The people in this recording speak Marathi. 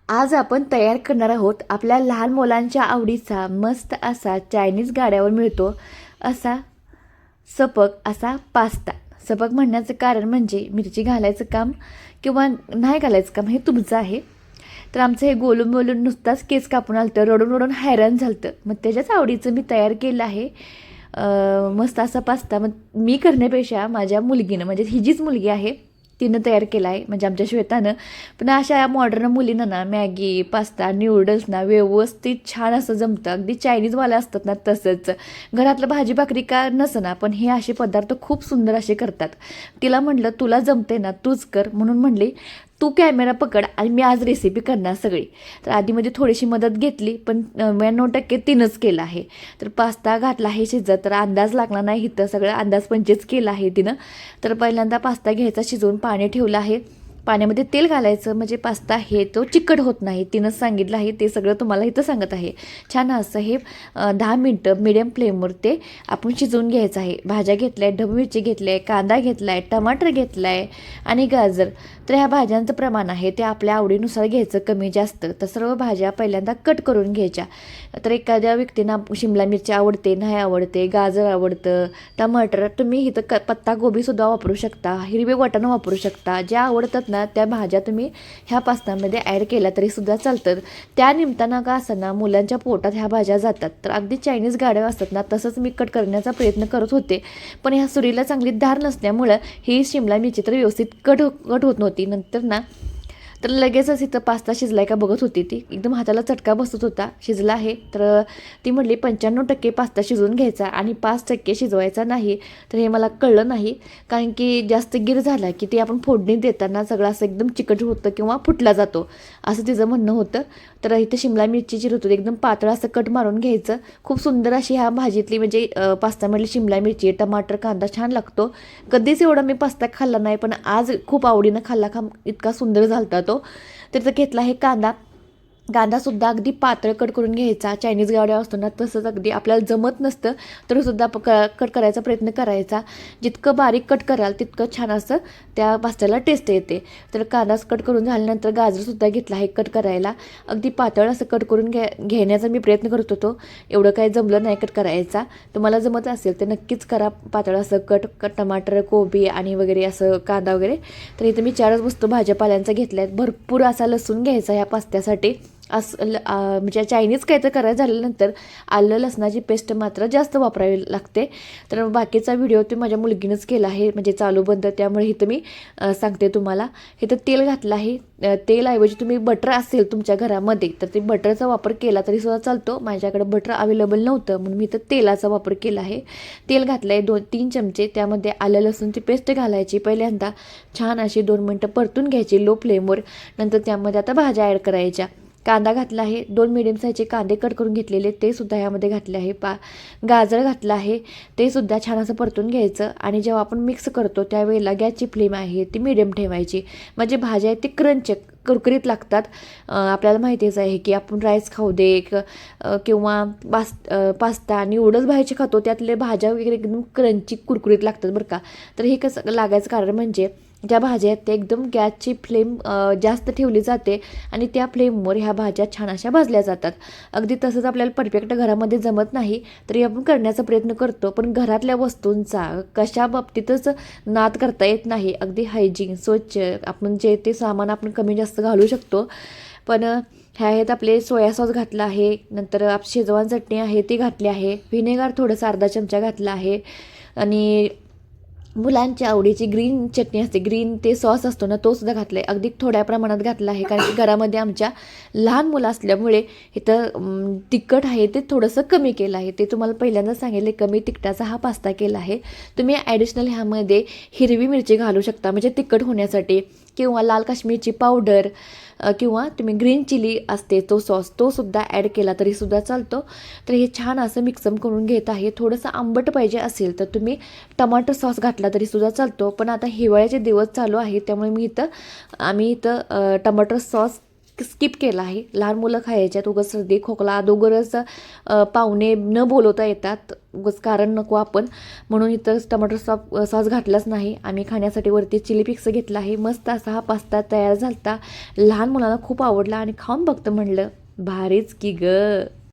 आज आपण तयार करणार आहोत आपल्या लहान मुलांच्या आवडीचा मस्त असा चायनीज गाड्यावर मिळतो असा सपक असा पास्ता. सपक म्हणण्याचं कारण म्हणजे मिरची घालायचं काम किंवा नाही घालायचं काम हे तुमचं आहे. तर आमचं हे गोलून बोलून नुसताच केस कापून आलं तर रडून रडून हैराण झालं. मग त्याच्याच आवडीचं मी तयार केलं आहे मस्त असा पास्ता. मग मी करण्यापेक्षा माझ्या मुलगीनं म्हणजे हिचीच मुलगी आहे तिनं तयार केला आहे म्हणजे आमच्या श्वेतानं. पण अशा मॉडर्न मुलींना ना मॅगी पास्ता न्यूडल्स ना व्यवस्थित छान असं जमतं. अगदी चायनीजवाले असतात ना तसंच. घरातलं भाजी भाकरी का नसं ना पण हे असे पदार्थ खूप सुंदर असे करतात. तिला म्हटलं तुला जमते ना तूच कर म्हणून म्हणली तू कॅमेरा पकड आणि मी आज रेसिपी करणार सगळी. तर आधीमध्ये थोडीशी मदत घेतली पण 99% तिनंच केलं आहे. तर पास्ता घातला आहे शिजत तर अंदाज लागला नाही इथं सगळं अंदाज पंचेच केला आहे तिनं. तर पहिल्यांदा पास्ता घ्यायचा शिजवून पाणी ठेवलं आहे. पाण्यामध्ये तेल घालायचं म्हणजे पास्ता हे तो चिकट होत नाही. तिनंच सांगितलं आहे ते सगळं तुम्हाला इथं सांगत आहे. छान असं हे 10 मिनटं मिडियम फ्लेमवर ते आपण शिजवून घ्यायचं आहे. भाज्या घेतल्या आहे, ढबू मिरची घेतली आहे, कांदा घेतला आहे, टमाटर घेतला आहे आणि गाजर. तर ह्या भाज्यांचं प्रमाण आहे ते आपल्या आवडीनुसार घ्यायचं कमी जास्त. तर सर्व भाज्या पहिल्यांदा कट करून घ्यायच्या. तर एखाद्या व्यक्तींना शिमला मिरची आवडते नाही आवडते गाजर आवडतं टमाटर तुम्ही इथं पत्ता गोबीसुद्धा वापरू शकता हिरवे वाटाणं वापरू शकता. ज्या आवडतात ना त्या भाज्या तुम्ही ह्या पास्त्यामध्ये ॲड केल्या तरीसुद्धा चालतं. त्या निमित्तानं का असताना मुलांच्या पोटात ह्या भाज्या जातात. तर अगदी चायनीज गाड्या असतात ना तसंच मी कट करण्याचा प्रयत्न करत होते पण ह्या सुरीला चांगली धार नसल्यामुळं ही शिमला मिरची तर व्यवस्थित कट होत नव्हती. नंतर ना तर लगेचच इथं पास्ता शिजलाय का बघत होती ती एकदम हाताला चटका बसत होता शिजला आहे. तर ती म्हटली 95% पास्ता शिजवून घ्यायचा आणि 5% शिजवायचा नाही. तर हे मला कळलं नाही कारण की जास्त गिर झाला की ते आपण फोडणी देताना सगळं असं एकदम चिकट होतं किंवा फुटला जातो असं तिचं म्हणणं होतं. तर इथं शिमला मिरची चिरत होती एकदम पातळ असं कट मारून घ्यायचं. खूप सुंदर अशी ह्या भाजीतली म्हणजे पास्तामधली शिमला मिरची टमाटर कांदा छान लागतो. कधीच एवढा मी पास्ता खाल्ला नाही पण आज खूप आवडीनं खाल्ला इतका सुंदर झालता तो. तर घेतला आहे कांदा. कांदासुद्धा अगदी पातळ कट करून घ्यायचा. चायनीज गाड्या असतो ना तसंच अगदी आपल्याला जमत नसतं तरीसुद्धा कट करायचा प्रयत्न करायचा. जितकं बारीक कट कराल तितकं छान असं त्या पास्त्याला टेस्ट येते. तर कांदाच कट करून झाल्यानंतर गाजरसुद्धा घेतला आहे कट करायला. अगदी पातळ असं कट करून घेण्याचा मी प्रयत्न करत होतो. एवढं काही जमलं नाही कट करायचा. तुम्हाला जमत असेल तर नक्कीच करा पातळ असं कट टमाटर कोबी आणि वगैरे असं कांदा वगैरे. तर इथं मी 4 वस्तू भाज्यापाल्यांचा घेतल्या आहेत. भरपूर असा लसूण घ्यायचा ह्या पास्त्यासाठी. म्हणजे चायनीज काय तर करायचं झाल्यानंतर आलं लसणाची पेस्ट मात्र जास्त वापरावी लागते. तर बाकीचा व्हिडिओ ते माझ्या मुलगीनंच केला आहे म्हणजे चालू बंद त्यामुळे इथं मी सांगते तुम्हाला. इथं तेल घातलं आहे. तेलऐवजी तुम्ही बटर असेल तुमच्या घरामध्ये तर ते बटरचा वापर केला तरीसुद्धा चालतो. माझ्याकडे बटर अवेलेबल नव्हतं म्हणून मी इथं तेलाचा वापर केला आहे. तेल घातलं आहे 2-3 चमचे. त्यामध्ये आलं लसूणची पेस्ट घालायची. पहिल्यांदा छान अशी 2 मिनटं परतून घ्यायची लो फ्लेमवर. नंतर त्यामध्ये आता भाज्या ॲड करायच्या. कांदा घातला आहे 2 मिडियम साईजचे कांदे कट करून घेतलेले ते सुद्धा ह्यामध्ये घातले आहे. गाजर घातलं आहे ते सुद्धा छान असं परतून घ्यायचं. आणि जेव्हा आपण मिक्स करतो त्यावेळेला गॅसची फ्लेम आहे ती मिडियम ठेवायची म्हणजे भाज्या आहेत ती क्रंच कुरकुरीत लागतात. आपल्याला माहितीच आहे की आपण राईस खाऊ दे किंवा पास्ता न्यूडल्स बाहेरचे खातो त्यातले भाज्या वगैरे एकदम क्रंची कुरकुरीत लागतात बरं का. तर हे कसं लागायचं कारण म्हणजे ज्या भाज्या आहेत त्या एकदम गॅसची फ्लेम जास्त ठेवली जाते आणि त्या फ्लेमवर ह्या भाज्या छान अशा भाजल्या जातात. अगदी तसंच आपल्याला परफेक्ट घरामध्ये जमत नाही तरी आपण करण्याचा प्रयत्न करतो पण घरातल्या वस्तूंचा कशा बाबतीतच नाद करता येत नाही. अगदी हायजीन स्वच्छ आपण जे ते सामान आपण कमी जास्त घालू शकतो. पण ह्या आहेत आपले सोया सॉस घातला आहे. नंतर शेजवान चटणी आहे ती घातली आहे. व्हिनेगार थोडंसं अर्धा चमचा घातला आहे. आणि मुलांच्या आवडीची ग्रीन चटणी असते ग्रीन ते सॉस असतो ना तो सुद्धा घातला आहे. अगदी थोड्या प्रमाणात घातला आहे कारण की घरामध्ये आमच्या लहान मुलं असल्यामुळे इथं तिखट आहे ते थोडंसं कमी केलं आहे. ते तुम्हाला पहिल्यांदा सांगितले कमी तिखटाचा हा पास्ता केला आहे. तुम्ही ॲडिशनल ह्यामध्ये हिरवी मिरची घालू शकता म्हणजे तिखट होण्यासाठी किंवा लाल काश्मीरची पावडर किंवा तुम्ही ग्रीन चिली असते तो सॉस तो सुद्धा ॲड केला तरीसुद्धा चालतो. तर हे छान असं मिक्सअप करून घेत आहे. थोडंसं आंबट पाहिजे असेल तर तुम्ही टमाटर सॉस घातला तरीसुद्धा चालतो. पण आता हिवाळ्याचे दिवस चालू आहे त्यामुळे आम्ही इथं टमाटर सॉस स्किप केला आहे. लहान मुलं खायच्यात, उगाच सर्दी खोकला अगोदरच पाहुणे न बोलवता येतात, उगाच कारण नको आपण, म्हणून इथं टमाटर सॉस घातलाच नाही. आम्ही खाण्यासाठी वरती चिली फ्लेक्स घेतला आहे. मस्त असा हा पास्ता तयार झाला. लहान मुलांना खूप आवडला आणि खाऊन बघतं म्हणलं भारीच की ग.